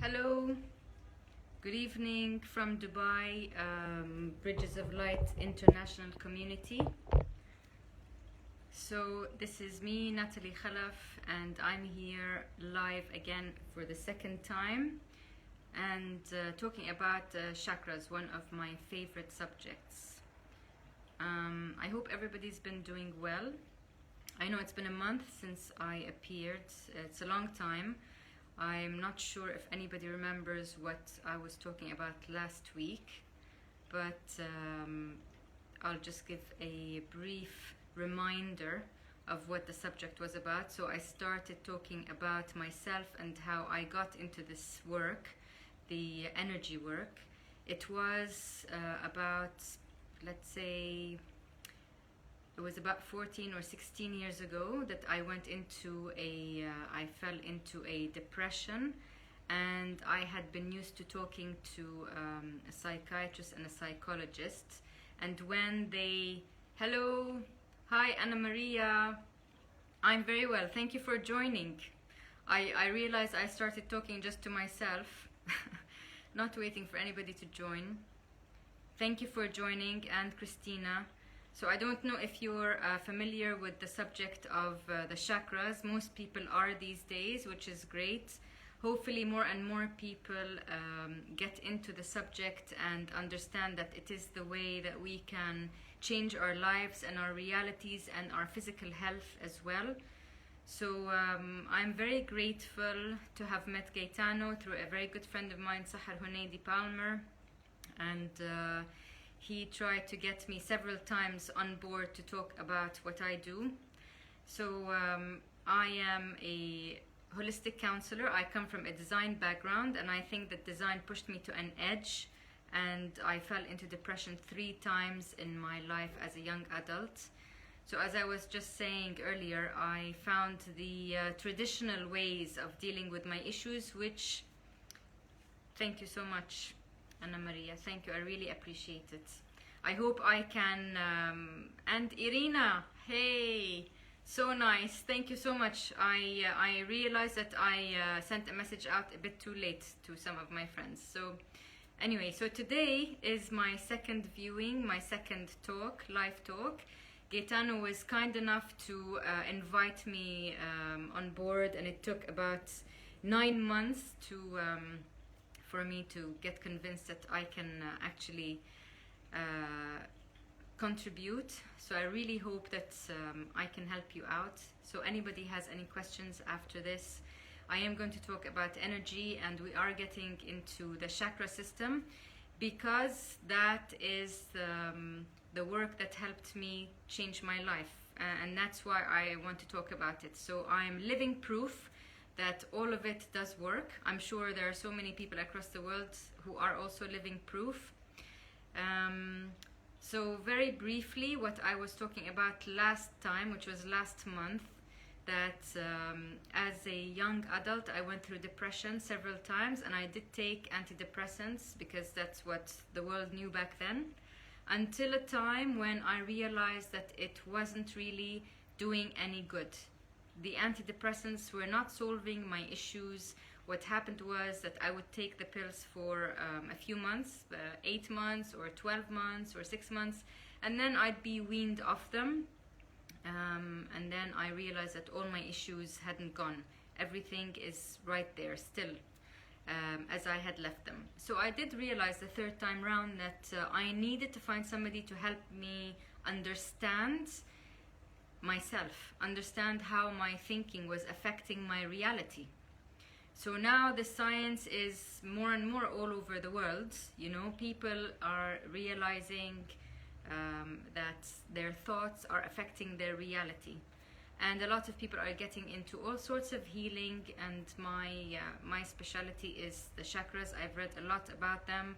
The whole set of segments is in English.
Hello, good evening from Dubai, Bridges of Light International Community. So this is me, Nathalie Khalaf, and I'm here live again for the second time and talking about chakras, one of my favorite subjects. I hope everybody's been doing well. I know it's been a month since I appeared. It's a long time. I'm not sure if anybody remembers what I was talking about last week, but I'll just give a brief reminder of what the subject was about. So I started talking about myself and how I got into this work, the energy work. It was about, let's say, it was about 14 or 16 years ago that I went into I fell into a depression, and I had been used to talking to a psychiatrist and a psychologist, and when they, hello, hi Anna Maria, I'm very well, thank you for joining. I realized I started talking just to myself, not waiting for anybody to join. Thank you for joining, and Christina. So I don't know if you're familiar with the subject of the chakras. Most people are these days, which is great. Hopefully more and more people get into the subject and understand that it is the way that we can change our lives and our realities and our physical health as well. So I'm very grateful to have met Gaetano through a very good friend of mine, Sahar Hunaidi Palmer, and he tried to get me several times on board to talk about what I do. So I am a holistic counselor. I come from a design background, and I think that design pushed me to an edge, and I fell into depression 3 times in my life as a young adult. So as I was just saying earlier, I found the traditional ways of dealing with my issues, which, thank you so much, Anna Maria, thank you, I really appreciate it. I hope I can, and Irina, hey, so nice, thank you so much. I realized that I sent a message out a bit too late to some of my friends. So anyway, so today is my second viewing, my second talk, live talk. Gaetano was kind enough to invite me on board, and it took about 9 months to for me to get convinced that I can actually contribute. So I really hope that I can help you out. So anybody has any questions after this, I am going to talk about energy, and we are getting into the chakra system because that is the work that helped me change my life, and that's why I want to talk about it. So I'm living proof that all of it does work. I'm sure there are so many people across the world who are also living proof. So very briefly, what I was talking about last time, which was last month, that as a young adult I went through depression several times, and I did take antidepressants because that's what the world knew back then, until a time when I realized that it wasn't really doing any good. The antidepressants were not solving my issues. What happened was that I would take the pills for a few months, 8 months or 12 months or 6 months, and then I'd be weaned off them. And then I realized that all my issues hadn't gone. Everything is right there still, as I had left them. So I did realize the third time round that I needed to find somebody to help me understand myself, understand how my thinking was affecting my reality. So now the science is more and more all over the world. You know, people are realizing that their thoughts are affecting their reality, and a lot of people are getting into all sorts of healing, and my specialty is the chakras. I've read a lot about them.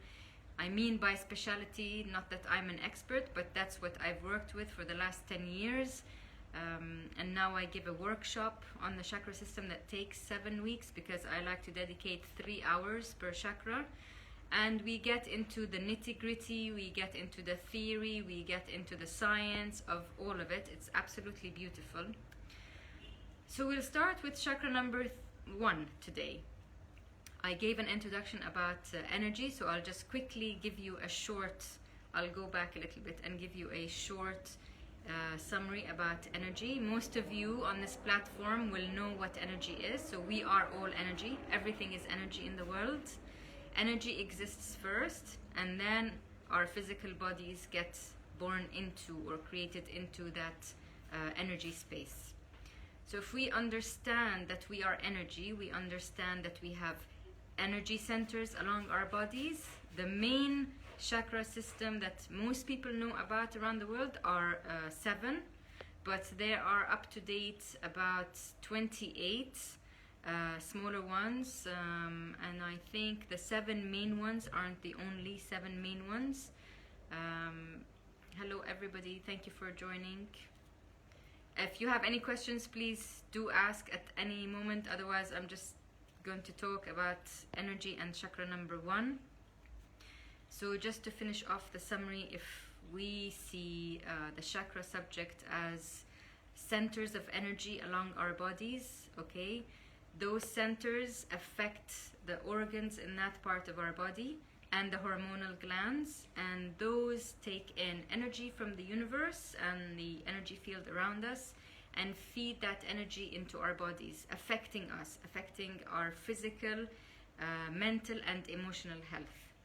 I mean by specialty, not that I'm an expert, but that's what I've worked with for the last 10 years. And now I give a workshop on the chakra system that takes 7 weeks because I like to dedicate 3 hours per chakra. And we get into the nitty-gritty, we get into the theory, we get into the science of all of it. It's absolutely beautiful. So we'll start with chakra number 1 today. I gave an introduction about energy, so I'll just quickly give you a short, I'll go back a little bit and give you a short summary about energy. Most of you on this platform will know what energy is. So we are all energy. Everything is energy in the world. Energy exists first, and then our physical bodies get born into or created into that energy space. So if we understand that we are energy, we understand that we have energy centers along our bodies. The main chakra system that most people know about around the world are 7, but there are up to date about 28 smaller ones, and I think the 7 main ones aren't the only 7 main ones. Hello everybody, thank you for joining. If you have any questions, please do ask at any moment. Otherwise, I'm just going to talk about energy and chakra number 1. So just to finish off the summary, if we see the chakra subject as centers of energy along our bodies, okay, those centers affect the organs in that part of our body and the hormonal glands, and those take in energy from the universe and the energy field around us and feed that energy into our bodies, affecting us, affecting our physical, mental and emotional health.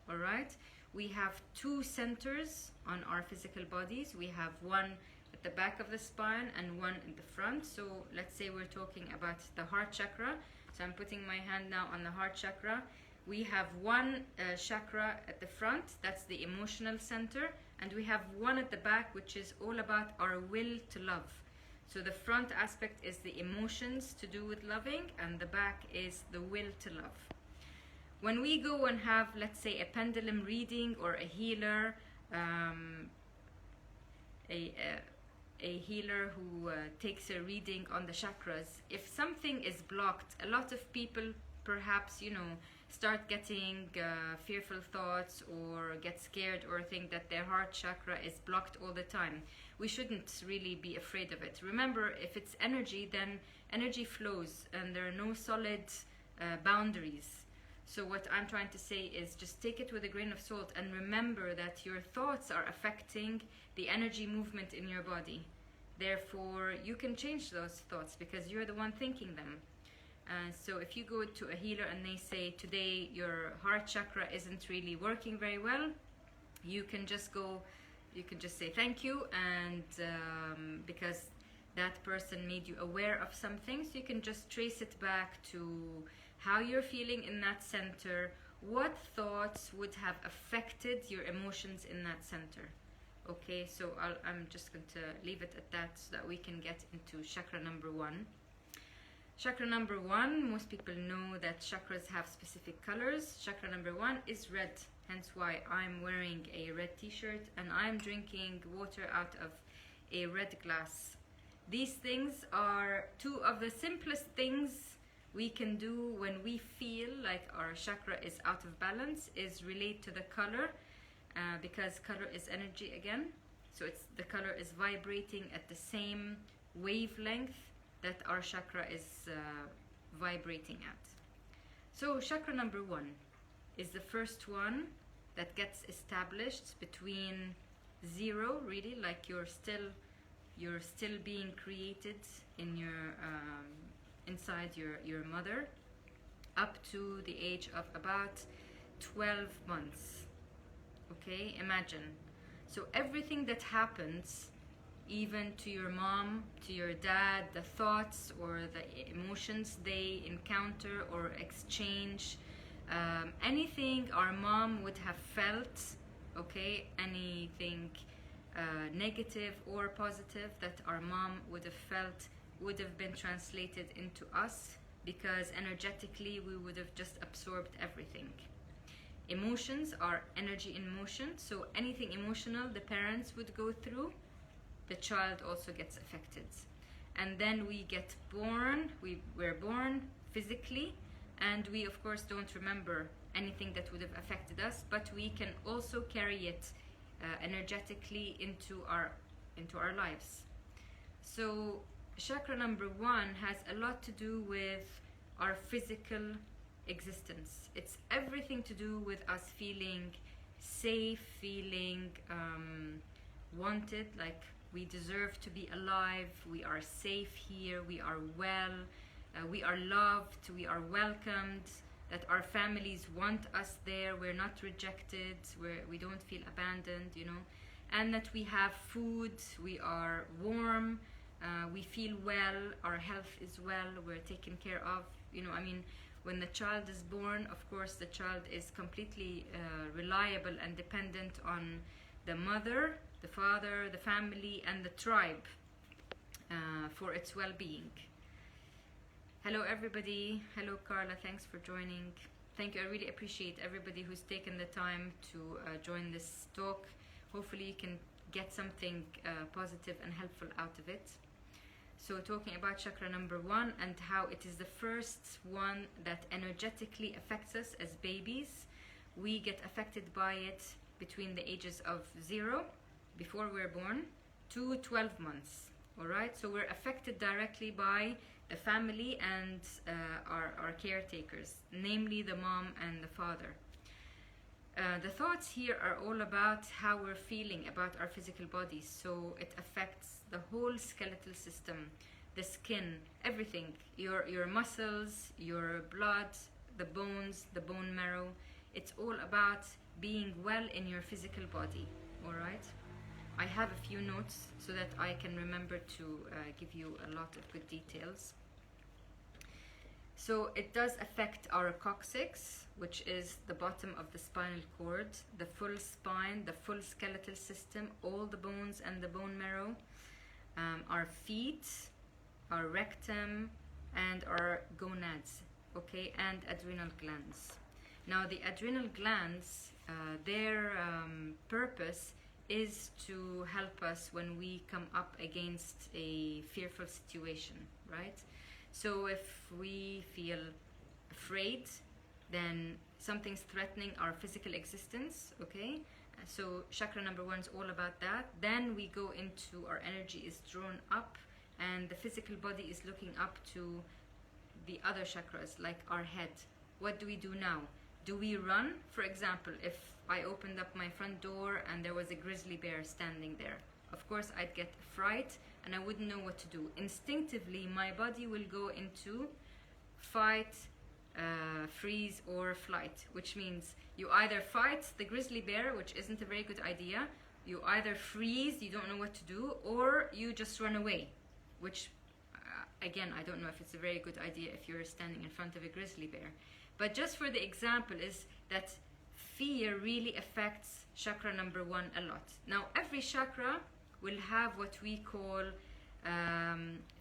All right, we have 2 centers on our physical bodies. We have one at the back of the spine and one in the front. So let's say we're talking about the heart chakra. So I'm putting my hand now on the heart chakra. We have one chakra at the front, that's the emotional center, and we have one at the back, which is all about our will to love. So the front aspect is the emotions to do with loving, and the back is the will to love. When we go and have, let's say, a pendulum reading or a healer, a healer who takes a reading on the chakras, if something is blocked, a lot of people perhaps, start getting fearful thoughts or get scared or think that their heart chakra is blocked all the time. We shouldn't really be afraid of it. Remember, if it's energy, then energy flows and there are no solid boundaries. So what I'm trying to say is just take it with a grain of salt and remember that your thoughts are affecting the energy movement in your body. Therefore, you can change those thoughts because you're the one thinking them. So if you go to a healer and they say today your heart chakra isn't really working very well, you can just say thank you, and because that person made you aware of something, so you can just trace it back to how you're feeling in that center, what thoughts would have affected your emotions in that center. Okay, so I'm just going to leave it at that so that we can get into chakra number 1. Chakra number 1, most people know that chakras have specific colors. Chakra number 1 is red, hence why I'm wearing a red t-shirt and I'm drinking water out of a red glass. These things are 2 of the simplest things we can do when we feel like our chakra is out of balance, is relate to the color, because color is energy again. So the color is vibrating at the same wavelength that our chakra is vibrating at. So chakra number 1 is the first one that gets established between 0, really, like you're still being created in your inside your mother, up to the age of about 12 months. Okay, imagine. So everything that happens, even to your mom, to your dad, the thoughts or the emotions they encounter or exchange, anything our mom would have felt, okay, anything negative or positive that our mom would have felt would have been translated into us, because energetically we would have just absorbed everything. Emotions are energy in motion, so anything emotional the parents would go through, the child also gets affected. And then we get born, we're born physically, and we of course don't remember anything that would have affected us, but we can also carry it energetically into our lives. So chakra number 1 has a lot to do with our physical existence. It's everything to do with us feeling safe, feeling wanted, like we deserve to be alive, we are safe here, we are well, we are loved, we are welcomed, that our families want us there, we're not rejected, we don't feel abandoned, you know, and that we have food, we are warm, we feel well, our health is well, we're taken care of, you know. I mean, when the child is born, of course the child is completely reliable and dependent on the mother, the father, the family, and the tribe for its well-being. Hello everybody. Hello Carla, thanks for joining. Thank you, I really appreciate everybody who's taken the time to join this talk. Hopefully you can get something positive and helpful out of it. So talking about chakra number 1 and how it is the first one that energetically affects us as babies. We get affected by it between the ages of 0, before we're born, to 12 months. Alright, so we're affected directly by the family and our caretakers, namely the mom and the father. The thoughts here are all about how we're feeling about our physical bodies, so it affects the whole skeletal system, the skin, everything, your muscles, your blood, the bones, the bone marrow. It's all about being well in your physical body. Alright, I have a few notes so that I can remember to give you a lot of good details. So it does affect our coccyx, which is the bottom of the spinal cord, the full spine, the full skeletal system, all the bones and the bone marrow, our feet, our rectum, and our gonads, okay, and adrenal glands. Now the adrenal glands, their purpose is to help us when we come up against a fearful situation, right? So if we feel afraid, then something's threatening our physical existence, okay? So chakra number 1 is all about that. Then we go into our energy is drawn up, and the physical body is looking up to the other chakras, like our head. What do we do now? Do we run? For example, if I opened up my front door and there was a grizzly bear standing there, of course I'd get fright and I wouldn't know what to do. Instinctively, my body will go into fight, freeze, or flight, which means you either fight the grizzly bear, which isn't a very good idea, you either freeze, you don't know what to do, or you just run away, which again, I don't know if it's a very good idea if you're standing in front of a grizzly bear. But just for the example is that fear really affects chakra number 1 a lot. Now every chakra will have what we call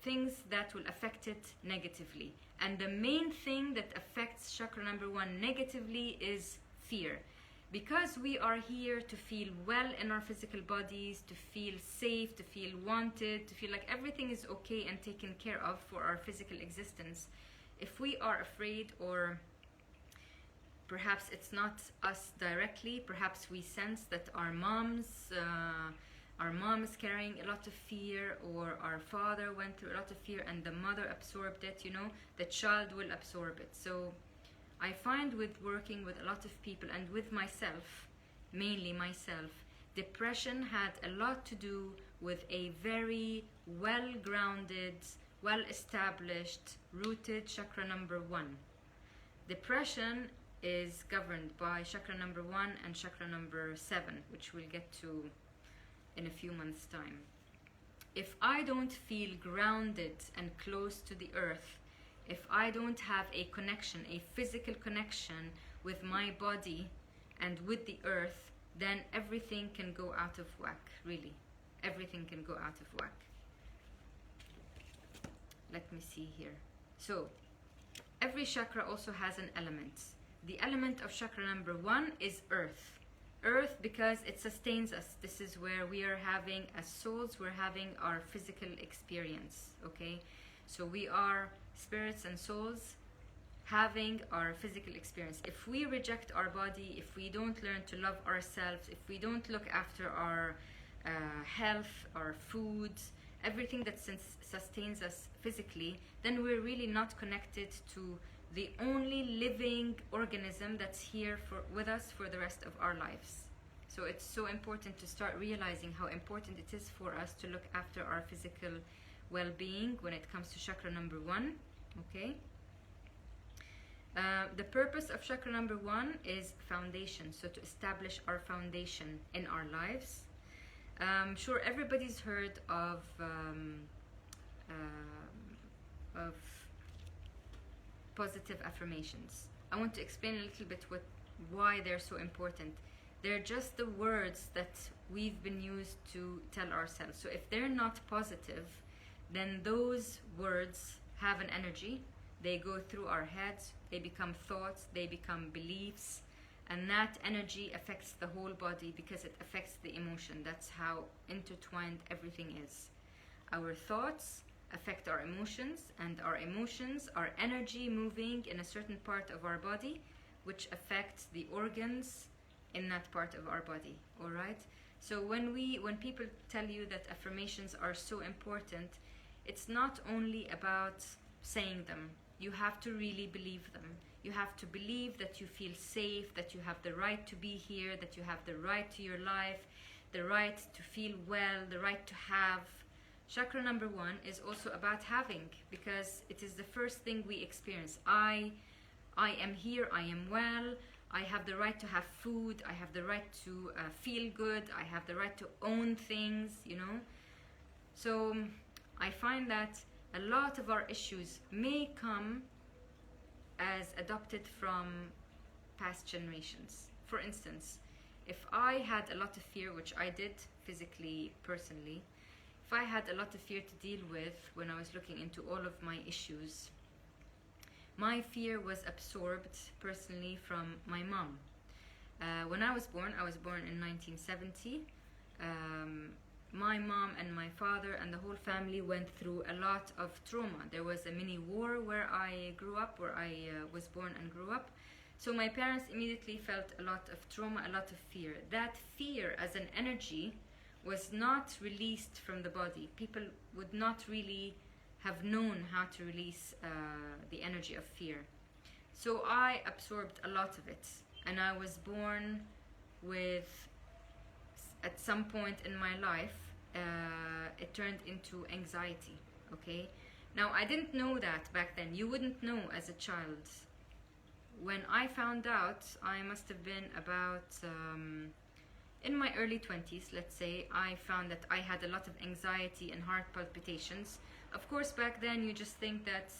things that will affect it negatively. And the main thing that affects chakra number 1 negatively is fear. Because we are here to feel well in our physical bodies, to feel safe, to feel wanted, to feel like everything is okay and taken care of for our physical existence. If we are afraid, or perhaps it's not us directly, perhaps we sense that our mom is carrying a lot of fear, or our father went through a lot of fear and the mother absorbed it, you know, the child will absorb it. So I find with working with a lot of people and with myself, mainly myself, depression had a lot to do with a very well-grounded, well-established, rooted chakra number 1. Depression is governed by chakra number 1 and chakra number 7, which we'll get to in a few months' time. If I don't feel grounded and close to the earth, if I don't have a connection, a physical connection with my body and with the earth, then everything can go out of whack, really. Everything can go out of whack. Let me see here. So, every chakra also has an element. The element of chakra number 1 is earth. Earth, because it sustains us. This is where we are having, as souls, we're having our physical experience, okay? So we are spirits and souls having our physical experience. If we reject our body, if we don't learn to love ourselves, if we don't look after our health, our food, everything that sustains us physically, then we're really not connected to the only living organism that's here with us for the rest of our lives. So it's so important to start realizing how important it is for us to look after our physical well-being when it comes to chakra number 1. Okay. The purpose of chakra number 1 is foundation, so to establish our foundation in our lives. I'm sure everybody's heard of positive affirmations. I want to explain a little bit why they're so important. They're just the words that we've been used to tell ourselves. So if they're not positive, then those words have an energy. They go through our heads, they become thoughts, they become beliefs, and that energy affects the whole body because it affects the emotion. That's how intertwined everything is. Our thoughts affect our emotions, and our emotions are energy moving in a certain part of our body, which affects the organs in that part of our body. All right? So when people tell you that affirmations are so important, it's not only about saying them. You have to really believe them. You have to believe that you feel safe, that you have the right to be here, that you have the right to your life, the right to feel well, the right to have. Chakra number 1 is also about having, because it is the first thing we experience. I am here, I am well, I have the right to have food, I have the right to feel good, I have the right to own things, you know. So I find that a lot of our issues may come as adopted from past generations. For instance, if I had a lot of fear, which I did physically, personally, if I had a lot of fear to deal with when I was looking into all of my issues, my fear was absorbed personally from my mom. When I was born in 1970. My mom and my father and the whole family went through a lot of trauma. There was a mini war where I grew up, where I was born and grew up. So my parents immediately felt a lot of trauma, a lot of fear. That fear as an energy was not released from the body. People would not really have known how to release the energy of fear. So I absorbed a lot of it, and I was born with, at some point in my life, it turned into anxiety. Okay, now I didn't know that back then. You wouldn't know as a child. When I found out, I must have been about in my early 20s, let's say. I found that I had a lot of anxiety and heart palpitations. Of course, back then you just think that,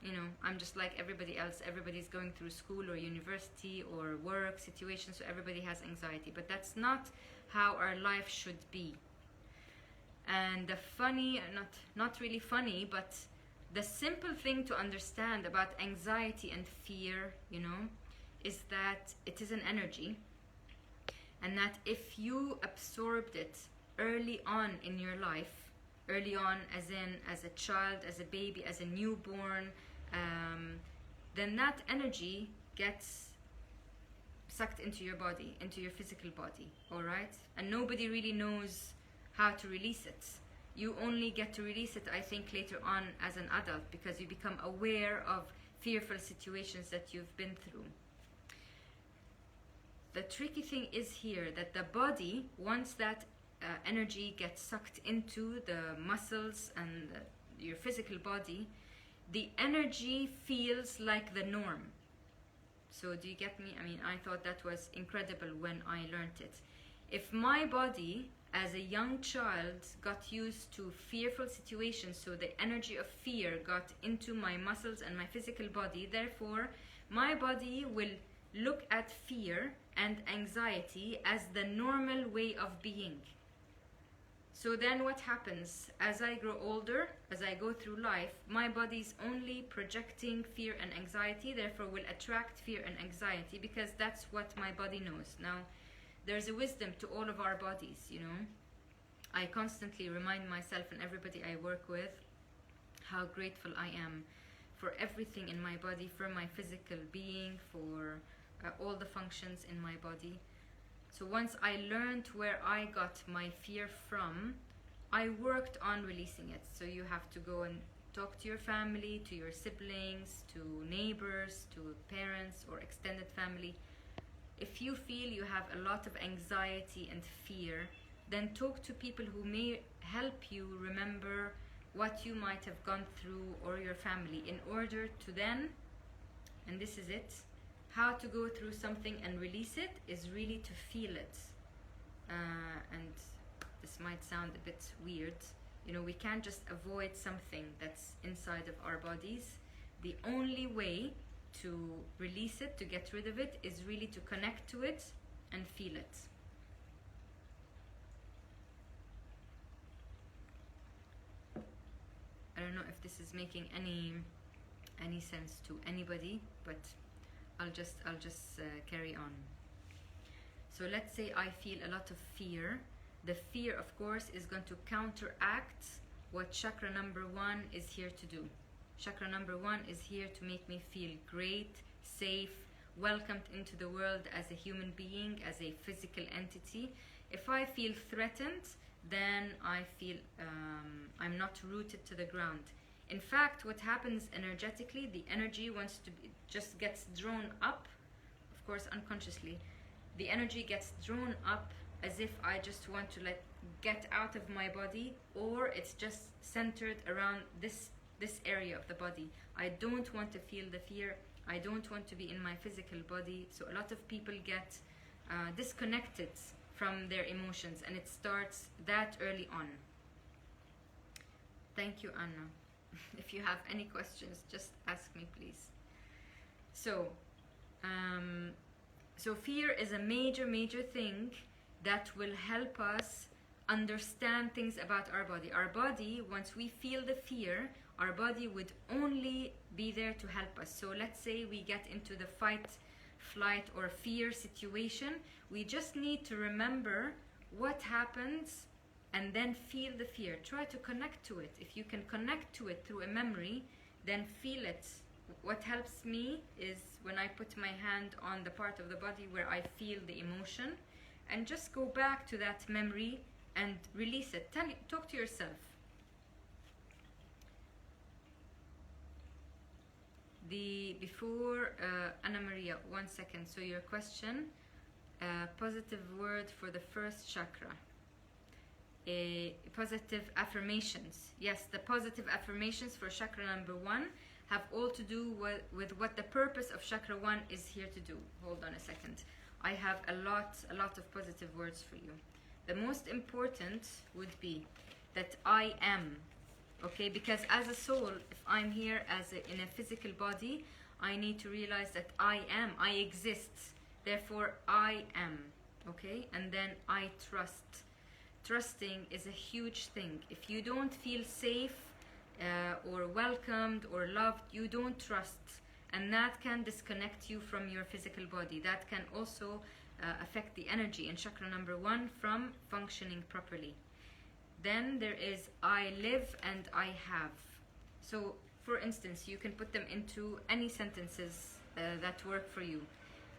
you know, I'm just like everybody else. Everybody's going through school or university or work situations, so everybody has anxiety. But that's not how our life should be. And the funny, not really funny, but the simple thing to understand about anxiety and fear, you know, is that it is an energy, and that if you absorbed it early on in your life, early on as in as a child, as a baby, as a newborn, then that energy gets sucked into your body, into your physical body, all right? And nobody really knows how to release it. You only get to release it, I think, later on as an adult, because you become aware of fearful situations that you've been through. The tricky thing is here that the body, once that energy gets sucked into the muscles and your physical body, the energy feels like the norm. So do you get me? I mean, I thought that was incredible when I learned it. If my body as a young child got used to fearful situations, so the energy of fear got into my muscles and my physical body, therefore my body will look at fear and anxiety as the normal way of being. So then what happens? As I grow older, as I go through life, my body's only projecting fear and anxiety, therefore will attract fear and anxiety, because that's what my body knows. Now, there's a wisdom to all of our bodies, you know. I constantly remind myself and everybody I work with how grateful I am for everything in my body, for my physical being, for all the functions in my body. So once I learned where I got my fear from, I worked on releasing it. So you have to go and talk to your family, to your siblings, to neighbors, to parents or extended family. If you feel you have a lot of anxiety and fear, then talk to people who may help you remember what you might have gone through, or your family, in order to then, and this is it, how to go through something and release it is really to feel it. And this might sound a bit weird. You know, we can't just avoid something that's inside of our bodies. The only way to release it, to get rid of it, is really to connect to it and feel it. I don't know if this is making any sense to anybody, but I'll just carry on. So let's say I feel a lot of fear. The fear, of course, is going to counteract what chakra number 1 is here to do. Chakra number 1 is here to make me feel great, safe, welcomed into the world as a human being, as a physical entity. If I feel threatened, then I feel I'm not rooted to the ground. In fact, what happens energetically, the energy wants to be, just gets drawn up, of course unconsciously. The energy gets drawn up as if I just want to get out of my body, or it's just centered around this area of the body. I don't want to feel the fear. I don't want to be in my physical body. So a lot of people get disconnected from their emotions, and it starts that early on. Thank you, Anna. If you have any questions, just ask me, please. So fear is a major thing that will help us understand things about our body. Our body, once we feel the fear, our body would only be there to help us. So let's say we get into the fight, flight, or fear situation. We just need to remember what happens and then feel the fear. Try to connect to it. If you can connect to it through a memory, then feel it. What helps me is when I put my hand on the part of the body where I feel the emotion, and just go back to that memory and release it. Talk to yourself. Before Anna Maria, 1 second. So your question, positive word for the first chakra. Positive affirmations. Yes, the positive affirmations for chakra number 1 have all to do with what the purpose of chakra 1 is here to do. Hold on a second. I have a lot of positive words for you. The most important would be that I am. Okay, because as a soul, if I'm here in a physical body, I need to realize that I am, I exist, therefore I am. Okay, and then I trust. Trusting is a huge thing. If you don't feel safe or welcomed or loved, you don't trust, and that can disconnect you from your physical body. That can also affect the energy in chakra number 1 from functioning properly. Then there is I live and I have. So for instance, you can put them into any sentences that work for you.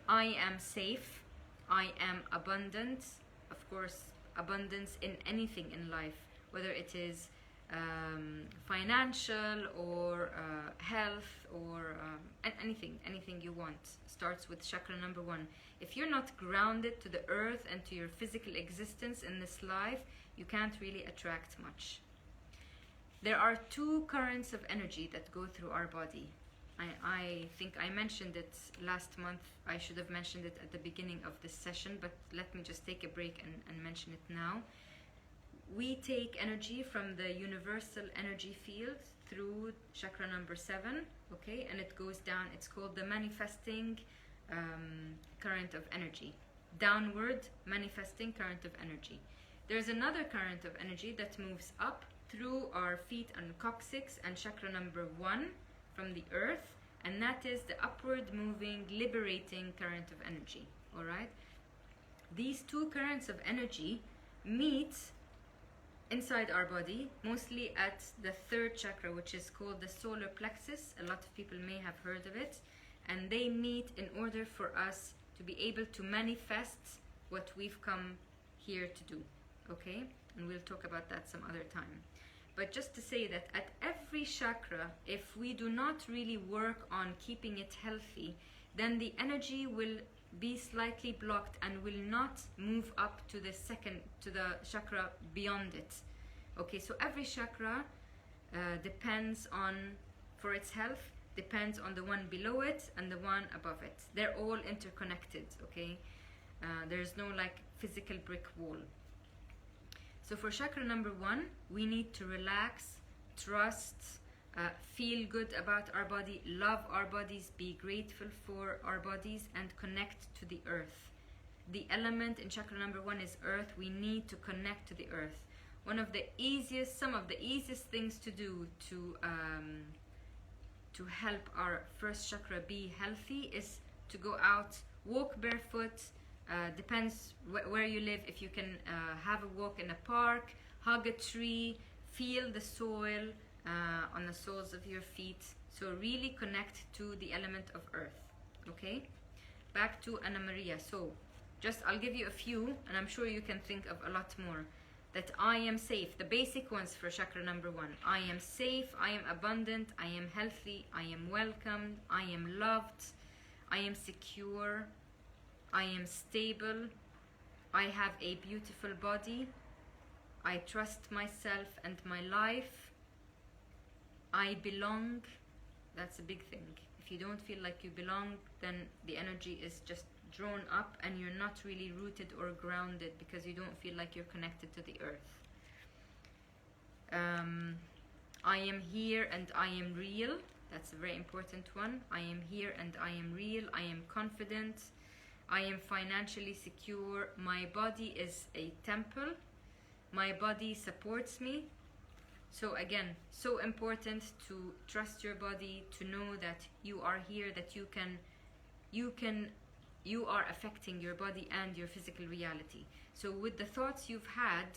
I am safe. I am abundant. Of course, abundance in anything in life, whether it is financial or health or anything you want, starts with chakra number 1. If you're not grounded to the earth and to your physical existence in this life, you can't really attract much. There are 2 currents of energy that go through our body. I think I mentioned it last month. I should have mentioned it at the beginning of this session, but let me just take a break and mention it now. We take energy from the universal energy field through chakra number 7, okay, and it goes down. It's called the manifesting current of energy. Downward manifesting current of energy. There's another current of energy that moves up through our feet and coccyx and chakra number 1 from the earth, and that is the upward moving, liberating current of energy. All right, these 2 currents of energy meet inside our body, mostly at the 3rd chakra, which is called the solar plexus. A lot of people may have heard of it, and they meet in order for us to be able to manifest what we've come here to do. Okay, and we'll talk about that some other time. But just to say that at every chakra, if we do not really work on keeping it healthy, then the energy will be slightly blocked and will not move up to the chakra beyond it. Okay, so every chakra depends on, for its health, depends on the one below it and the one above it. They're all interconnected, okay? There's no like physical brick wall. So for chakra number 1, we need to relax, trust, feel good about our body, love our bodies, be grateful for our bodies, and connect to the earth. The element in chakra number 1 is earth. We need to connect to the earth. Some of the easiest things to do to help our first chakra be healthy is to go out, walk barefoot. Depends where you live. If you can have a walk in a park, hug a tree, feel the soil on the soles of your feet. So really connect to the element of earth. Okay, back to Anna Maria. So I'll give you a few, and I'm sure you can think of a lot more. That I am safe, the basic ones for chakra number 1. I am safe, I am abundant, I am healthy, I am welcomed, I am loved, I am secure, I am stable, I have a beautiful body, I trust myself and my life, I belong. That's a big thing. If you don't feel like you belong, then the energy is just drawn up and you're not really rooted or grounded because you don't feel like you're connected to the earth. I am here and I am real. That's a very important one. I am here and I am real. I am confident. I am financially secure. My body is a temple. My body supports me. So again, so important to trust your body, to know that you are here, that you are affecting your body and your physical reality. So with the thoughts you've had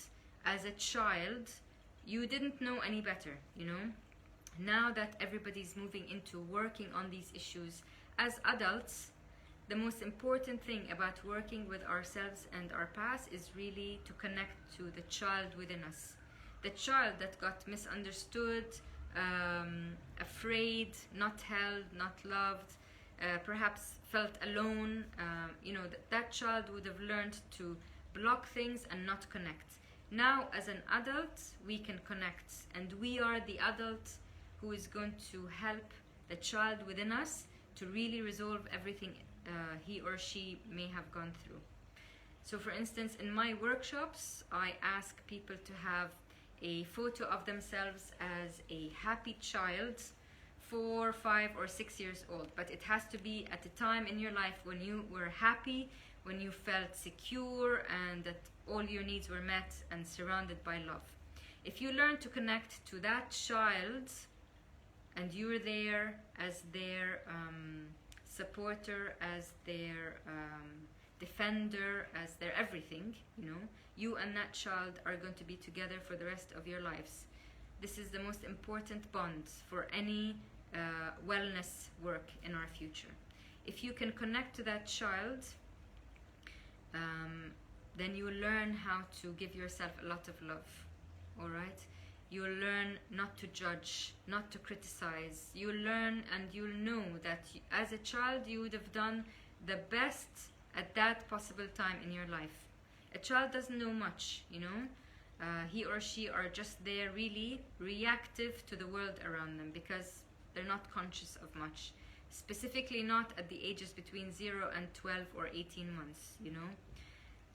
as a child, you didn't know any better, you know? Now that everybody's moving into working on these issues, as adults, the most important thing about working with ourselves and our past is really to connect to the child within us. The child that got misunderstood, afraid, not held, not loved, perhaps felt alone, that child would have learned to block things and not connect. Now, as an adult, we can connect, and we are the adult who is going to help the child within us to really resolve everything he or she may have gone through. So for instance, in my workshops, I ask people to have a photo of themselves as a happy child, 4, 5, or 6 years old. But it has to be at a time in your life when you were happy, when you felt secure, and that all your needs were met and surrounded by love. If you learn to connect to that child, and you're there as their supporter, as their defender, as their everything, you and that child are going to be together for the rest of your lives. This is the most important bond for any wellness work in our future. If you can connect to that child, then you will learn how to give yourself a lot of love. All right? You will learn not to judge, not to criticize. You will learn and you'll know that as a child you would have done the best at that possible time in your life. A child doesn't know much, he or she are just there really reactive to the world around them because they're not conscious of much, specifically not at the ages between 0 and 12 or 18 months,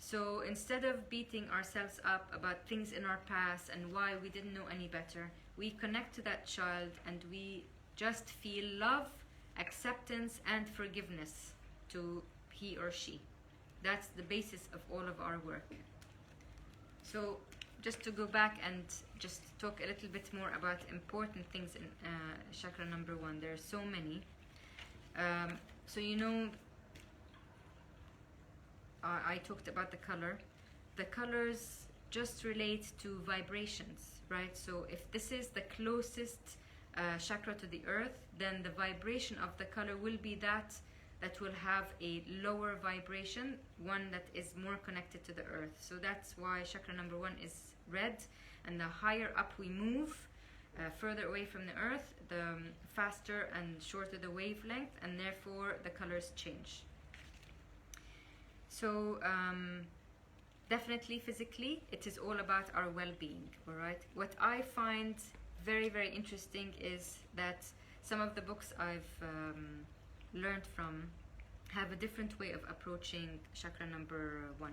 So instead of beating ourselves up about things in our past and why we didn't know any better, we connect to that child and we just feel love, acceptance, and forgiveness to he or she. That's the basis of all of our work. So just to go back and just talk a little bit more about important things in chakra number 1. There are so many. I talked about the color. The colors just relate to vibrations, right? So if this is the closest chakra to the earth, then the vibration of the color will be that will have a lower vibration, one that is more connected to the earth. So that's why chakra number 1 is red, and the higher up we move, further away from the earth, the faster and shorter the wavelength, and therefore the colors change. So definitely physically, it is all about our well-being, all right? What I find very, very interesting is that some of the books I've learned from have a different way of approaching chakra number 1.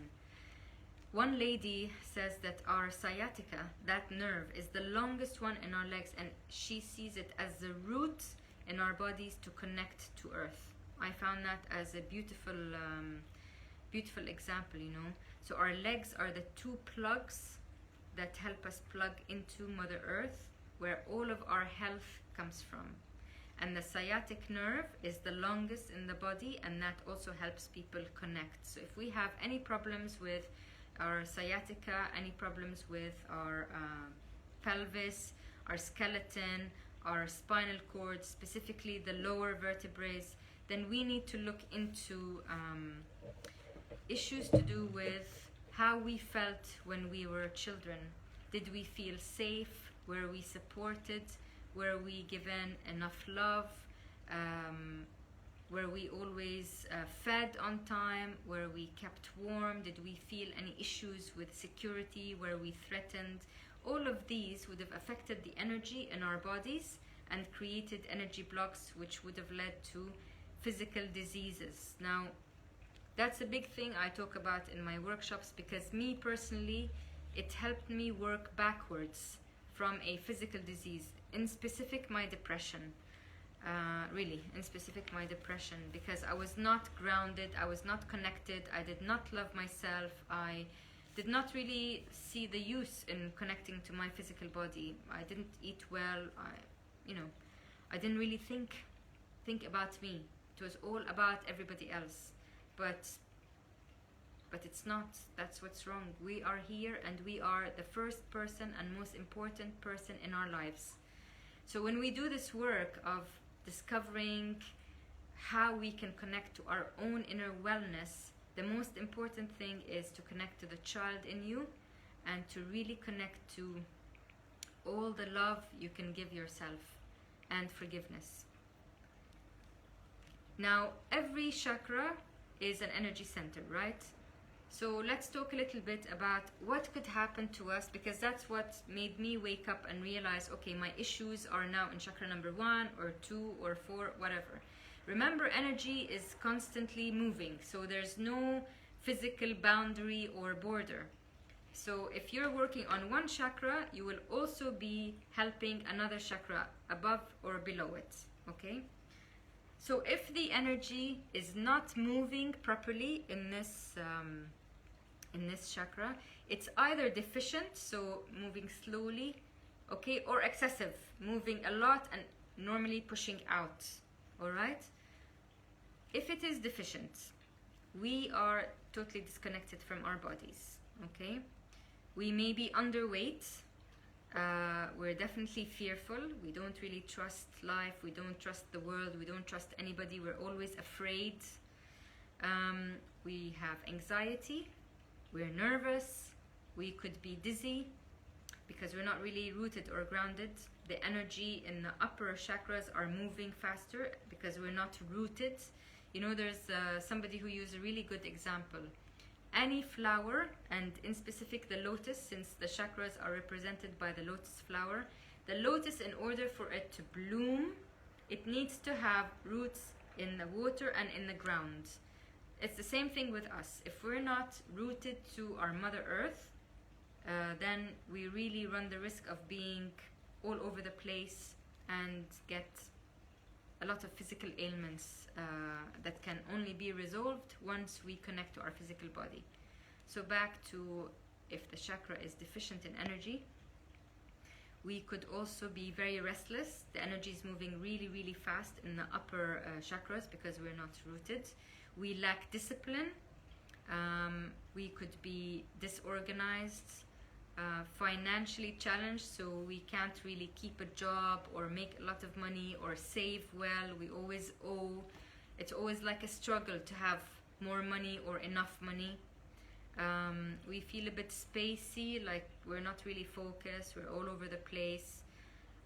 One lady says that our sciatica, that nerve, is the longest one in our legs, and she sees it as the root in our bodies to connect to earth. I found that as a beautiful beautiful example, you know. So our legs are the 2 plugs that help us plug into Mother Earth, where all of our health comes from. And the sciatic nerve is the longest in the body, and that also helps people connect. So if we have any problems with our sciatica, any problems with our pelvis, our skeleton, our spinal cord, specifically the lower vertebrae, then we need to look into issues to do with how we felt when we were children. Did we feel safe? Were we supported? Were we given enough love? Were we always fed on time? Were we kept warm? Did we feel any issues with security? Were we threatened? All of these would have affected the energy in our bodies and created energy blocks, which would have led to physical diseases. Now, that's a big thing I talk about in my workshops, because me personally, it helped me work backwards from a physical disease, in specific my depression. Really, in specific my depression, because I was not grounded, I was not connected, I did not love myself, I did not really see the use in connecting to my physical body. I didn't eat well, I didn't really think about me. It was all about everybody else. But it's not. That's what's wrong. We are here, and we are the first person and most important person in our lives. So when we do this work of discovering how we can connect to our own inner wellness, the most important thing is to connect to the child in you, and to really connect to all the love you can give yourself, and forgiveness. Now, every chakra is an energy center, right? So let's talk a little bit about what could happen to us, because that's what made me wake up and realize, okay, my issues are now in chakra number 1 or 2 or 4, whatever. Remember, energy is constantly moving, so there's no physical boundary or border. So if you're working on one chakra, you will also be helping another chakra above or below it, okay? So if the energy is not moving properly in this chakra, it's either deficient, so moving slowly, okay, or excessive, moving a lot and normally pushing out, all right? If it is deficient, we are totally disconnected from our bodies, okay? We may be underweight, we're definitely fearful, we don't really trust life, we don't trust the world, we don't trust anybody, we're always afraid. We have anxiety, we're nervous, we could be dizzy because we're not really rooted or grounded. The energy in the upper chakras are moving faster because we're not rooted. You know, there's somebody who used a really good example. Any flower, and in specific the lotus, since the chakras are represented by the lotus flower, the lotus, in order for it to bloom, it needs to have roots in the water and in the ground. It's the same thing with us. If we're not rooted to our Mother Earth, then we really run the risk of being all over the place and get a lot of physical ailments that can only be resolved once we connect to our physical body. So back to, if the chakra is deficient in energy, we could also be very restless. The energy is moving really, really fast in the upper chakras because we're not rooted. We lack discipline. We could be disorganized, financially challenged, so we can't really keep a job or make a lot of money or save well. We always owe. It's always like a struggle to have more money or enough money. We feel a bit spacey, like we're not really focused, we're all over the place.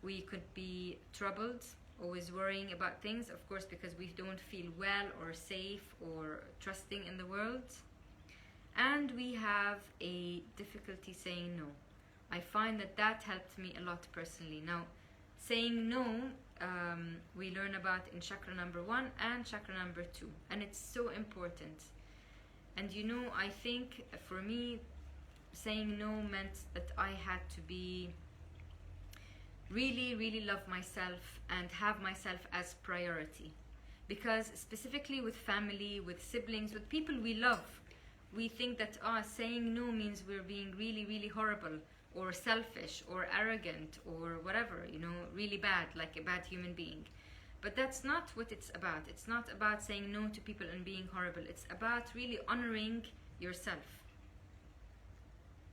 We could be troubled, always worrying about things, of course, because we don't feel well or safe or trusting in the world. And we have a difficulty saying no. I find that that helped me a lot personally. Now, saying no, we learn about in chakra number 1 and chakra number 2, and it's so important. And you know, I think for me, saying no meant that I had to be really love myself and have myself as priority. Because specifically with family, with siblings, with people we love, we think that saying no means we're being really horrible or selfish or arrogant or whatever, you know, really bad, like a bad human being. But that's not what it's about. It's not about saying no to people and being horrible. It's about really honoring yourself.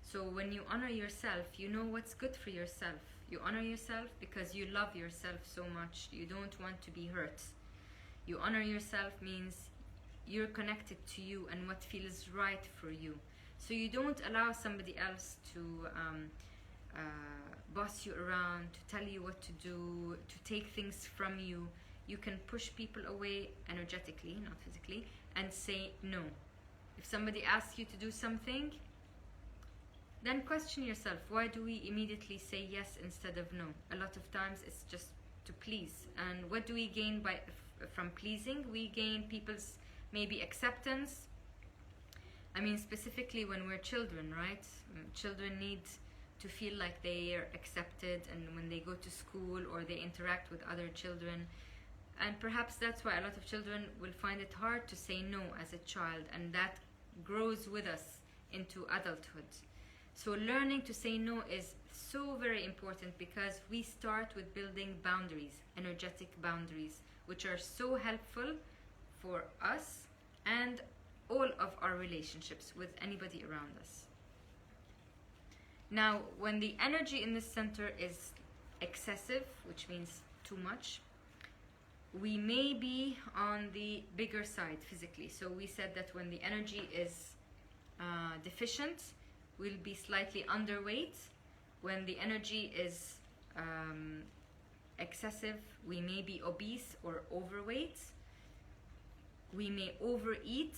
So when you honor yourself, you know what's good for yourself. You honor yourself because you love yourself so much. You don't want to be hurt. You honor yourself means you're connected to you and what feels right for you. So you don't allow somebody else to boss you around, to tell you what to do, to take things from you. You can push people away energetically, not physically, and say no. If somebody asks you to do something, then question yourself, why do we immediately say yes instead of no? A lot of times it's just to please. And what do we gain from pleasing? We gain people's maybe acceptance. I mean, specifically when we're children, right? Children need to feel like they are accepted, and when they go to school or they interact with other children. And perhaps that's why a lot of children will find it hard to say no as a child, and that grows with us into adulthood. So learning to say no is so very important, because we start with building boundaries, energetic boundaries, which are so helpful for us and all of our relationships with anybody around us. Now, when the energy in this center is excessive, which means too much, we may be on the bigger side physically. So we said that when the energy is deficient, we'll be slightly underweight. When the energy is excessive, we may be obese or overweight. We may overeat.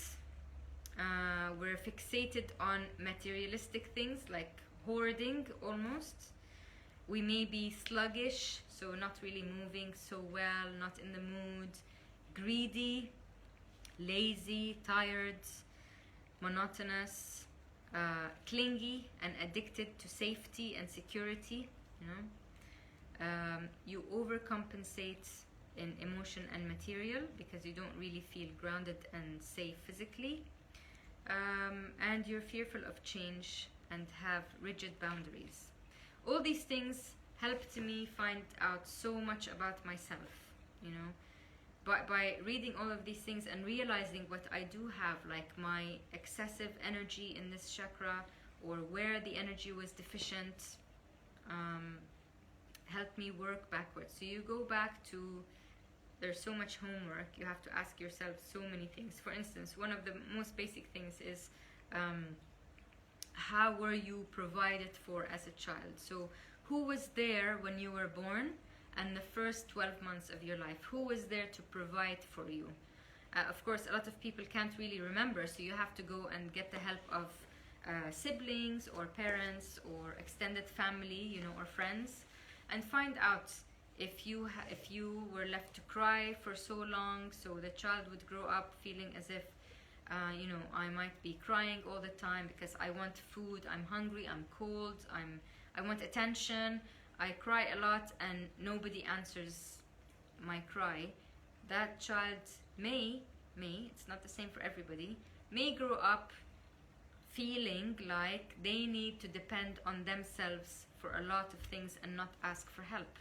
We're fixated on materialistic things like hoarding almost. We may be sluggish, so not really moving so well, not in the mood, greedy, lazy, tired, monotonous, clingy and addicted to safety and security. You overcompensate in emotion and material because you don't really feel grounded and safe physically, and you're fearful of change and have rigid boundaries. All these things helped me find out so much about myself, by reading all of these things and realizing what I do have, like my excessive energy in this chakra, or where the energy was deficient, helped me work backwards. So you go back to, there's so much homework, you have to ask yourself so many things. For instance, one of the most basic things is, how were you provided for as a child? So who was there when you were born and the first 12 months of your life? Who was there to provide for you? Of course, a lot of people can't really remember, so you have to go and get the help of siblings or parents or extended family, or friends, and find out if you were left to cry for so long, so the child would grow up feeling as if I might be crying all the time because I want food, I'm hungry, I'm cold, I want attention, I cry a lot and nobody answers my cry. That child may, it's not the same for everybody, may grow up feeling like they need to depend on themselves for a lot of things and not ask for help.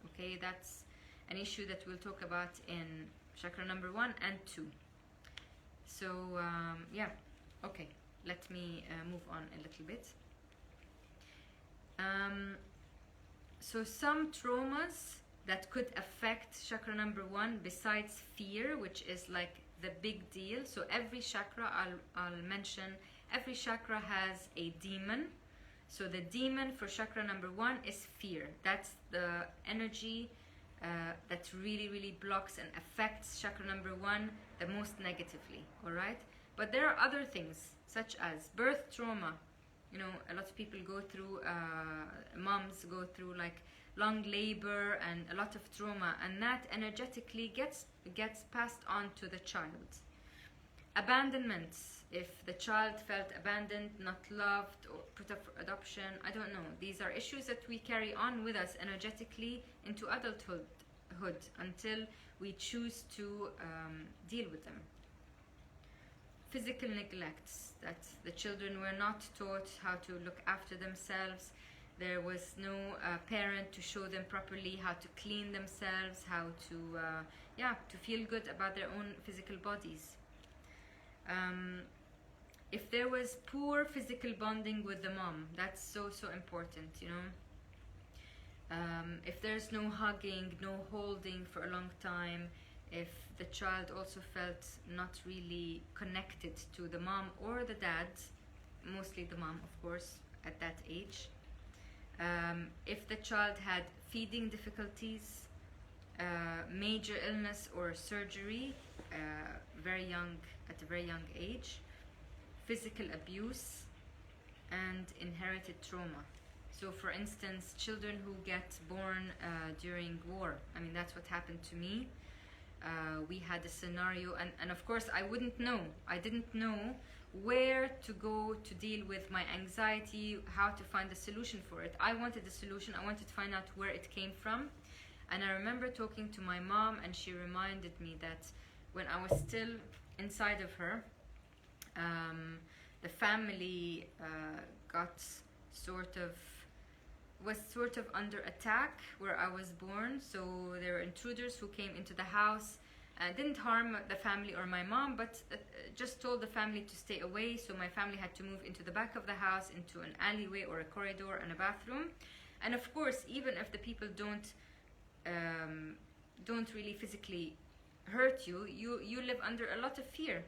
Okay, that's an issue that we'll talk about in chakra number 1 and 2. So okay, let me move on a little bit. So some traumas that could affect chakra number 1, besides fear, which is like the big deal. So every chakra I'll mention every chakra has a demon. So the demon for chakra number 1 is fear. That's the energy that really blocks and affects chakra number 1 the most negatively, all right? But there are other things, such as birth trauma. You know, a lot of people go through, moms go through like long labor and a lot of trauma, and that energetically gets passed on to the child. Abandonment, if the child felt abandoned, not loved, or put up for adoption, I don't know. These are issues that we carry on with us energetically into adulthood until we choose to deal with them. Physical neglects, that the children were not taught how to look after themselves. There was no parent to show them properly how to clean themselves, how to feel good about their own physical bodies. If there was poor physical bonding with the mom, that's so important, you know. If there's no hugging, no holding for a long time, if the child also felt not really connected to the mom or the dad, mostly the mom, of course, at that age. If the child had feeding difficulties, major illness or surgery, at a very young age, physical abuse, and inherited trauma. So for instance, children who get born during war, I mean, that's what happened to me. We had a scenario, and of course I didn't know where to go to deal with my anxiety, how to find a solution for it. I wanted a solution, I wanted to find out where it came from. And I remember talking to my mom, and she reminded me that when I was still inside of her, the family was sort of under attack where I was born. So there were intruders who came into the house, didn't harm the family or my mom, but just told the family to stay away. So my family had to move into the back of the house, into an alleyway or a corridor and a bathroom. And of course, even if the people don't really physically hurt you, you live under a lot of fear.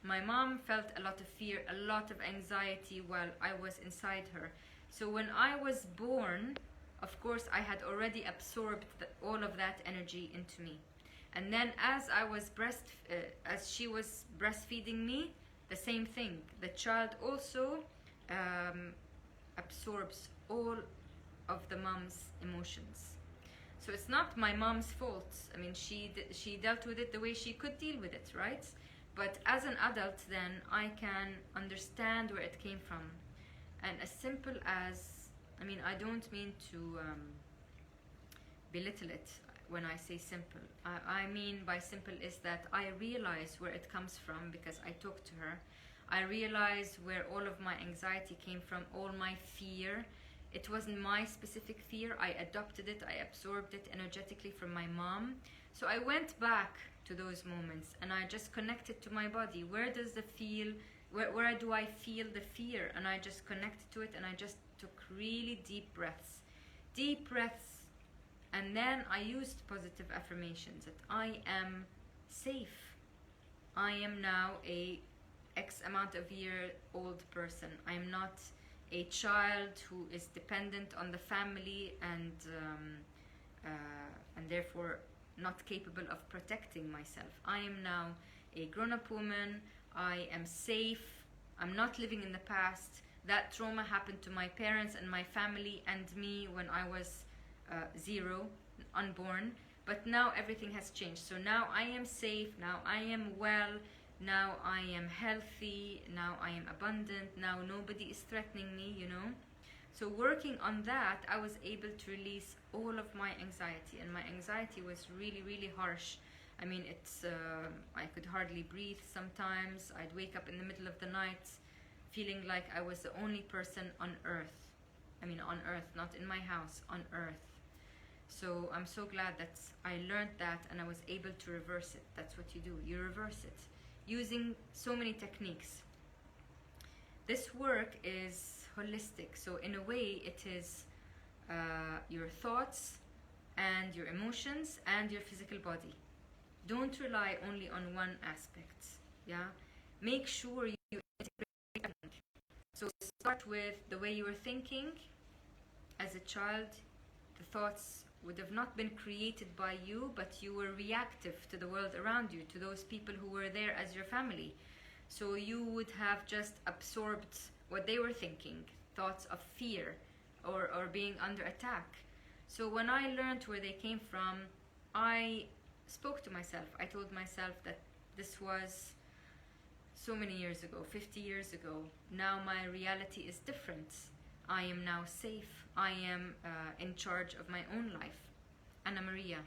My mom felt a lot of fear, a lot of anxiety while I was inside her. So when I was born, of course, I had already absorbed all of that energy into me. And then as she was breastfeeding me, the same thing. The child also absorbs all of the mom's emotions. So it's not my mom's fault. I mean, she dealt with it the way she could deal with it, right? But as an adult, then I can understand where it came from. And as simple as, I mean, I don't mean to belittle it when I say simple. I mean by simple is that I realize where it comes from because I talked to her. I realized where all of my anxiety came from, all my fear. It wasn't my specific fear. I adopted it, I absorbed it energetically from my mom. So I went back to those moments and I just connected to my body. Where do I feel the fear? And I just connected to it, and I just took really deep breaths. And then I used positive affirmations that I am safe. I am now a X amount of year old person. I am not a child who is dependent on the family and therefore not capable of protecting myself. I am now a grown-up woman. I am safe. I'm not living in the past. That trauma happened to my parents and my family and me when I was 0, unborn. But now everything has changed. So now I am safe. Now I am well. Now I am healthy. Now I am abundant. Now nobody is threatening me, you know. So working on that, I was able to release all of my anxiety. And my anxiety was really, really harsh. I mean, I could hardly breathe sometimes. I'd wake up in the middle of the night feeling like I was the only person on earth. I mean, on earth, not in my house, on earth. So I'm so glad that I learned that and I was able to reverse it. That's what you do. You reverse it using so many techniques. This work is holistic. So in a way, it is your thoughts and your emotions and your physical body. Don't rely only on one aspect. Yeah, make sure you integrate So start with the way you were thinking as a child. The thoughts would have not been created by you, but you were reactive to the world around you, to those people who were there as your family. So you would have just absorbed what they were thinking, thoughts of fear or being under attack. So when I learned where they came from, I spoke to myself. I told myself that this was so many years ago, 50 years ago. Now my reality is different. I am now safe. I am in charge of my own life. Anna Maria,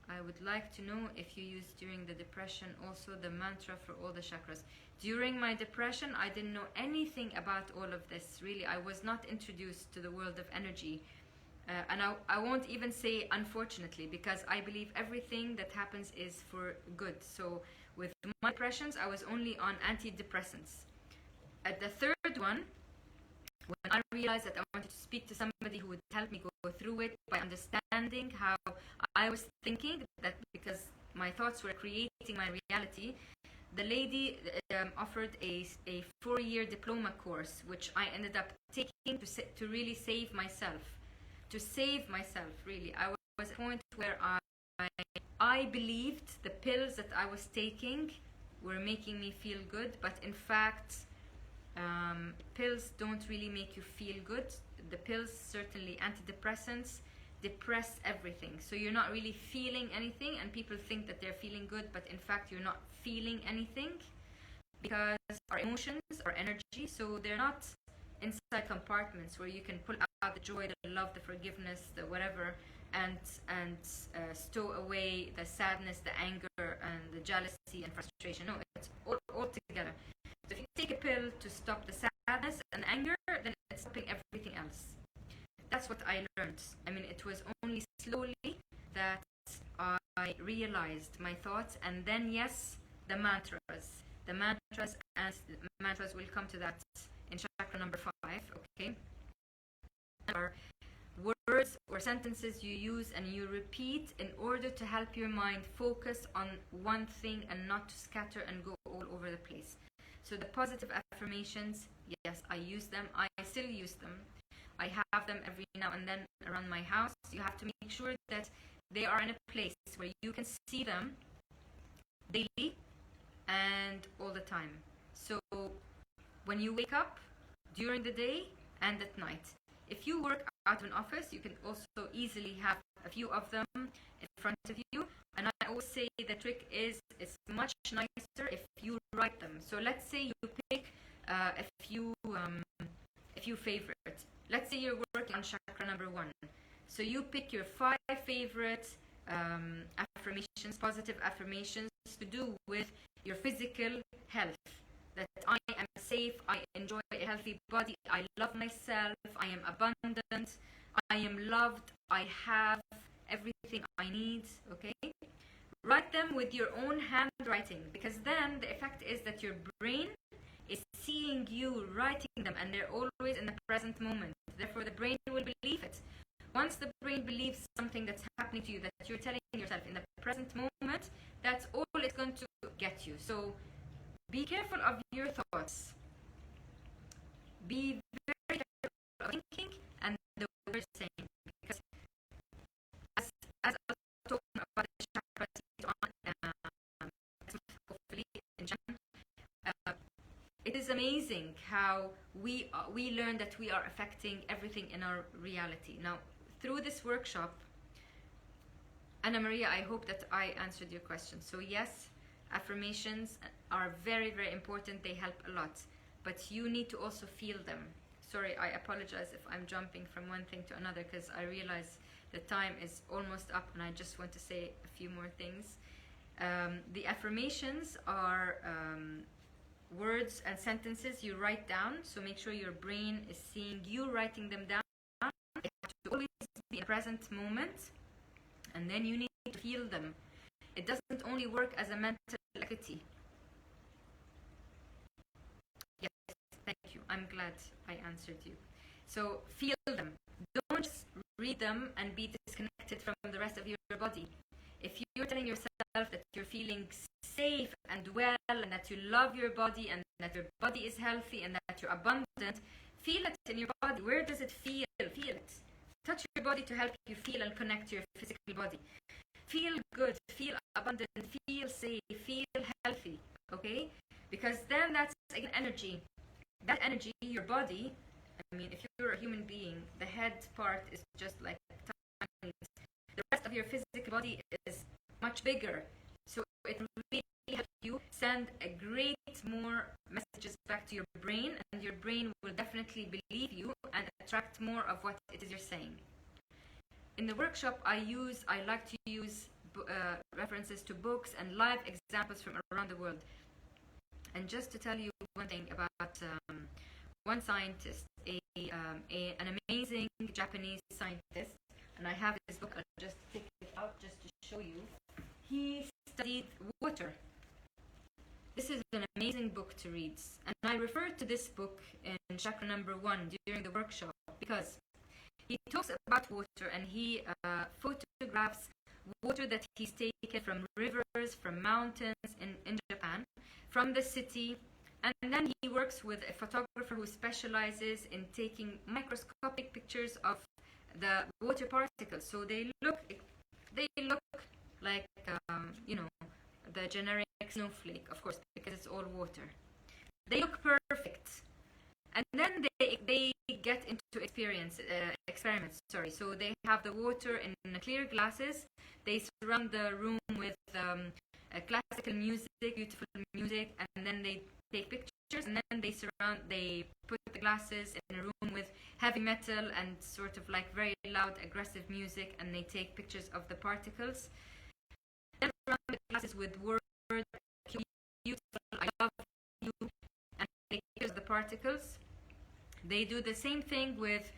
I would like to know if you used during the depression also the mantra for all the chakras. During my depression, I didn't know anything about all of this. Really, I was not introduced to the world of energy. And I won't even say unfortunately, because I believe everything that happens is for good. So with my depressions, I was only on antidepressants. At the third one, when I realized that I wanted to speak to somebody who would help me go through it by understanding how I was thinking, that because my thoughts were creating my reality, the lady offered a 4-year diploma course, which I ended up taking to really save myself. To save myself, really. I was at a point where I believed the pills that I was taking were making me feel good, but in fact, pills don't really make you feel good. The pills, certainly antidepressants, depress everything. So you're not really feeling anything, and people think that they're feeling good, but in fact you're not feeling anything, because our emotions are energy, so they're not inside compartments where you can pull out the joy, the love, the forgiveness, the whatever, and stow away the sadness, the anger, and the jealousy and frustration. No, it's all together. So if you take a pill to stop the sadness and anger, then it's stopping everything else. That's what I learned. I mean, it was only slowly that I realized my thoughts, and then yes, the mantras. The mantras, and the mantras will come to that in chakra number 5, okay? Are words or sentences you use and you repeat in order to help your mind focus on one thing and not to scatter and go all over the place. So the positive affirmations, yes, I use them. I still use them. I have them every now and then around my house. You have to make sure that they are in a place where you can see them daily and all the time. So when you wake up, during the day, and at night. If you work out of an office, you can also easily have a few of them in front of you. And I always say the trick is it's much nicer if you write them. So let's say you pick a few favorites. Let's say you're working on chakra number 1. So you pick your 5 favorite affirmations, positive affirmations to do with your physical health. That I am safe, I enjoy a healthy body, I love myself, I am abundant, I am loved, I have everything I need, okay? Write them with your own handwriting, because then the effect is that your brain is seeing you writing them, and they're always in the present moment. Therefore, the brain will believe it. Once the brain believes something that's happening to you, that you're telling yourself in the present moment, that's all it's going to get you. So be careful of your thoughts. Be very careful of thinking and the words saying, because as I was talking about the chakras on, hopefully in Jan, it is amazing how we learn that we are affecting everything in our reality. Now, through this workshop, Anna Maria, I hope that I answered your question. So yes, affirmations are very, very important. They help a lot, but you need to also feel them. Sorry, I apologize if I'm jumping from one thing to another, because I realize the time is almost up and I just want to say a few more things. The affirmations are words and sentences you write down, so make sure your brain is seeing you writing them down. They have to always be in the present moment, and then you need to feel them. It doesn't only work as a mental activity. Yes, thank you. I'm glad I answered you. So feel them. Don't just read them and be disconnected from the rest of your body. If you're telling yourself that you're feeling safe and well, and that you love your body, and that your body is healthy, and that you're abundant. Feel it in your body. Where does it feel? Feel it. Touch your body to help you feel and connect to your physical body. Feel good, feel abundant, feel safe, feel healthy, okay? Because then that's again energy. That energy, your body, I mean, if you're a human being, the head part is just like tiny. The rest of your physical body is much bigger. So it really helps you send a great more messages back to your brain, and your brain will definitely believe you and attract more of what it is you're saying. In the workshop, I like to use references to books and live examples from around the world. And just to tell you one thing about one scientist, an amazing Japanese scientist, and I have his book. I'll just take it out just to show you. He studied water. This is an amazing book to read, and I referred to this book in chakra number 1 during the workshop because he talks about water, and he photographs water that he's taken from rivers, from mountains in Japan, from the city, and then he works with a photographer who specializes in taking microscopic pictures of the water particles. So they look like the generic snowflake, of course, because it's all water. They look perfect. And then they get into experiments. So they have the water in clear glasses. They surround the room with classical music, beautiful music, and then they take pictures. And then they put the glasses in a room with heavy metal and sort of like very loud, aggressive music, and they take pictures of the particles. Then surround the glasses with words like beautiful, I love you, and they take pictures of the particles. They do the same thing with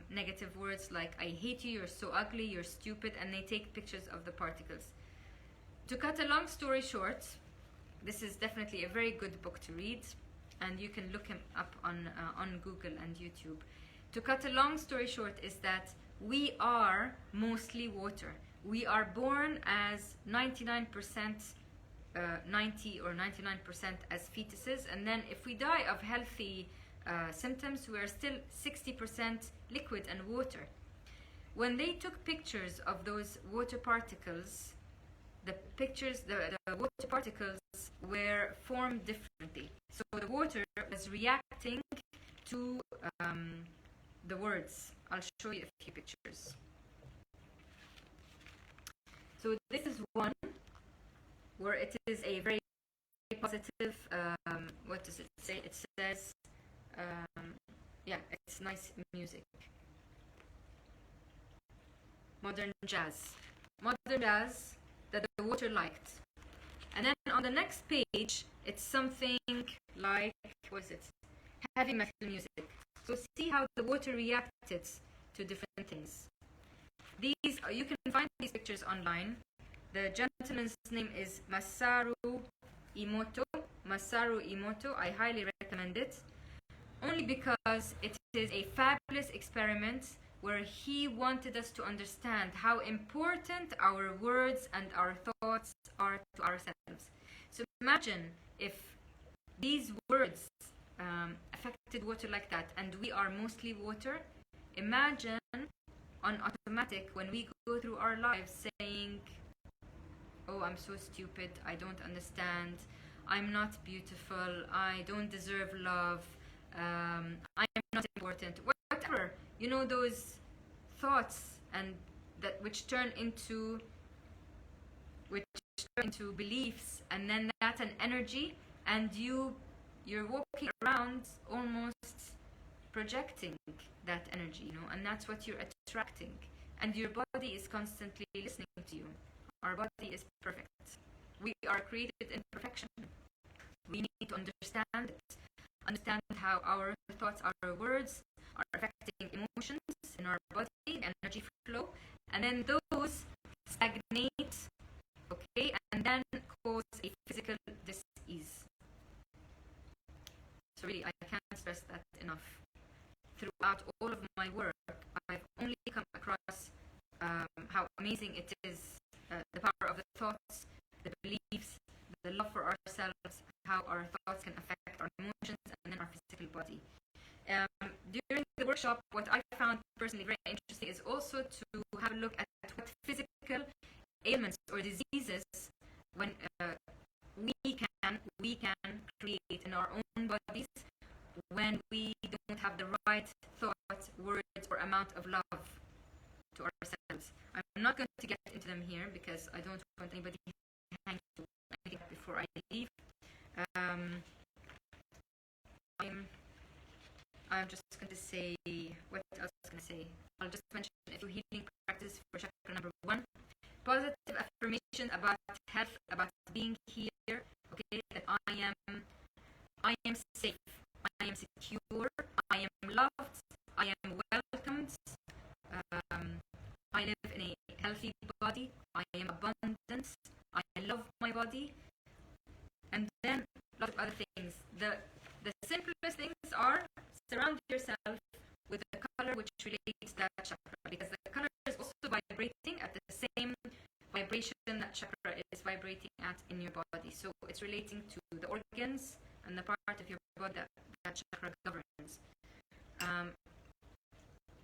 negative words like I hate you, you're so ugly, you're stupid, and they take pictures of the particles. To cut a long story short, this is definitely a very good book to read, and you can look him up on Google and YouTube. To cut a long story short is that we are mostly water. We are born as 99%, 90 or 99% as fetuses, and then if we die of healthy symptoms, we are still 60% liquid and water. When they took pictures of those water particles, the water particles were formed differently. So the water was reacting to the words. I'll show you a few pictures. So this is one where it is a very positive, what does it say? It says, it's nice music. Modern jazz that the water liked. And then on the next page, it's something like, what is it? Heavy metal music. So see how the water reacted to different things. You can find these pictures online. The gentleman's name is Masaru Emoto. I highly recommend it, only because it is a fabulous experiment where he wanted us to understand how important our words and our thoughts are to ourselves. So imagine if these words affected water like that, and we are mostly water. Imagine on automatic when we go through our lives saying, oh, I'm so stupid, I don't understand, I'm not beautiful, I don't deserve love, I'm not important, whatever, those thoughts, and which turn into beliefs, and then that's an energy, and you're walking around almost projecting that energy, and that's what you're attracting, and your body is constantly listening to you. Our body is perfect. We are created in perfection. We need to understand it. Understand how our thoughts, our words are affecting emotions in our body, energy flow, and then those stagnate, okay, and then cause a physical dis-ease. So really, I can't stress that enough. Throughout all of my work, I've only come across how amazing it is, the power of the thoughts, the beliefs, ourselves, how our thoughts can affect our emotions and then our physical body. During the workshop, what I found personally very interesting is also to have a look at what physical ailments or diseases when we can create in our own bodies when we don't have the right thoughts, words, or amount of love to ourselves. I'm not going to get into them here because I don't want anybody hanging to anything before I leave. I'm just going to say, what else was I going to say? I'll just mention a few healing practices for chakra number 1. Positive affirmation about health, about being here, okay, that I am safe, I am secure, I am loved, I am welcomed, I live in a healthy body, I am abundant, I love my body, and then a lot of other things. The simplest things are surround yourself with the color which relates to that chakra, because the color is also vibrating at the same vibration that chakra is vibrating at in your body. So it's relating to the organs and the part of your body that chakra governs.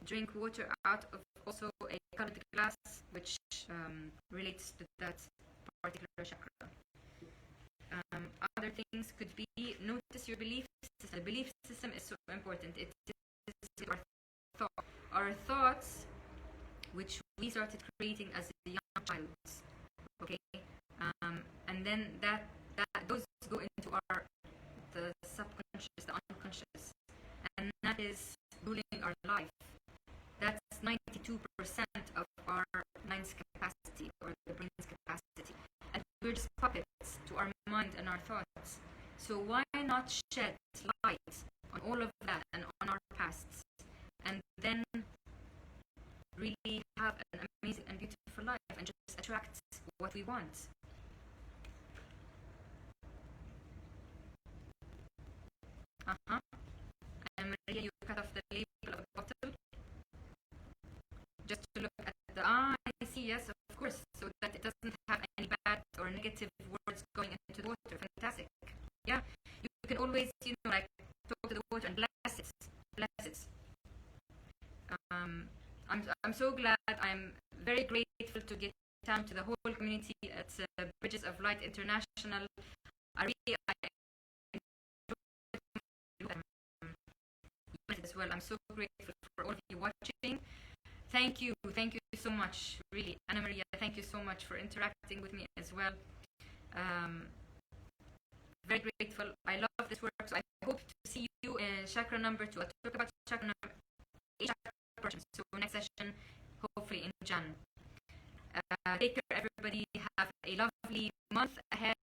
Drink water out of also a colored glass which relates to that particular chakra. Other things could be notice your belief system. The belief system is so important. It is our thoughts, which we started creating as a young child. Okay, and then those go into the subconscious, the unconscious, and that is ruling our life. That's 92% of our mind's capacity or the brain's capacity, and we're just puppets to our mind and our thoughts. So why not shed light on all of that and on our pasts, and then really have an amazing and beautiful life and just attract what we want. And Maria, you cut off the label of the bottle just to look at I see, yes, of course, so that it doesn't have any bad or negative words going into the water. Fantastic. Yeah, you can always, like talk to the water and bless it. I'm so glad. I'm very grateful to get down to the whole community at Bridges of Light International. I as well. I'm so grateful for all of you watching. Thank you so much, really. Anna Maria, thank you so much for interacting with me as well. Very grateful. I love this work, so I hope to see you in chakra number 2. I'll talk about chakra number 8 chakra. So next session, hopefully in Jan. Take care, everybody. Have a lovely month ahead.